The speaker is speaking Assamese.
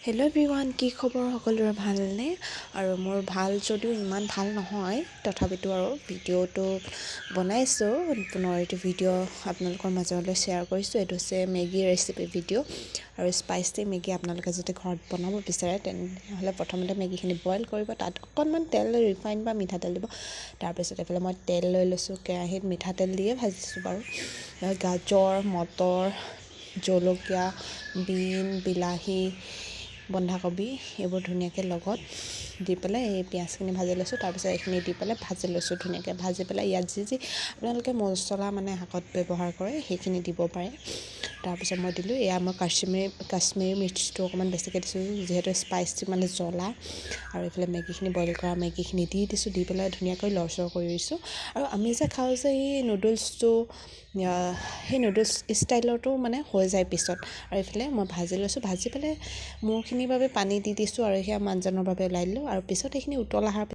হেল্ল' এভৰিৱান, কি খবৰ? সকলোৰে ভালনে? আৰু মোৰ ভাল যদিও ইমান ভাল নহয়, তথাপিতো আৰু ভিডিঅ'টো বনাইছোঁ। পুনৰ এইটো ভিডিঅ' আপোনালোকৰ মাজলৈ শ্বেয়াৰ কৰিছোঁ। এইটো হৈছে মেগী ৰেচিপি ভিডিঅ' আৰু স্পাইচি মেগী আপোনালোকে যদি ঘৰত বনাব বিচাৰে তেনেহ'লে প্ৰথমতে মেগীখিনি বইল কৰিব, তাত অকণমান তেল, ৰিফাইন বা মিঠাতেল দিব। তাৰপিছত এইফালে মই তেল লৈ লৈছোঁ, কেৰাহীত মিঠাতেল দিয়ে ভাজিছোঁ বাৰু। গাজৰ, মটৰ, জলকীয়া, বিন, বিলাহী, বন্ধাকবি এইবোৰ ধুনীয়াকৈ লগত দি পেলাই এই পিঁয়াজখিনি ভাজি লৈছোঁ। তাৰপিছত এইখিনি দি পেলাই ভাজি লৈছোঁ ধুনীয়াকৈ। ভাজি পেলাই ইয়াত যি আপোনালোকে মছলা শাকত ব্যৱহাৰ কৰে সেইখিনি দিব পাৰে। তাৰপিছত মই দিলোঁ, এয়া মই কাশ্মীৰী মিৰ্চটো অকণমান বেছিকৈ দিছোঁ, যিহেতু স্পাইচি জ্বলা। আৰু এইফালে মেগীখিনি বইল কৰা মেগীখিনি দি দিছোঁ, দি পেলাই ধুনীয়াকৈ লৰচৰ কৰি দিছোঁ। আৰু আমি যে খাওঁ যে এই নুডলছটো, সেই নুডলছ ষ্টাইলতো হৈ যায় পিছত। আৰু এইফালে মই ভাজি লৈছোঁ, ভাজি পেলাই মোৰখিনিৰ বাবে পানী দি দিছোঁ আৰু সেয়া মানুহজনৰ বাবে ওলাই দিলোঁ। আৰু পিছত এইখিনি উতল অহাৰ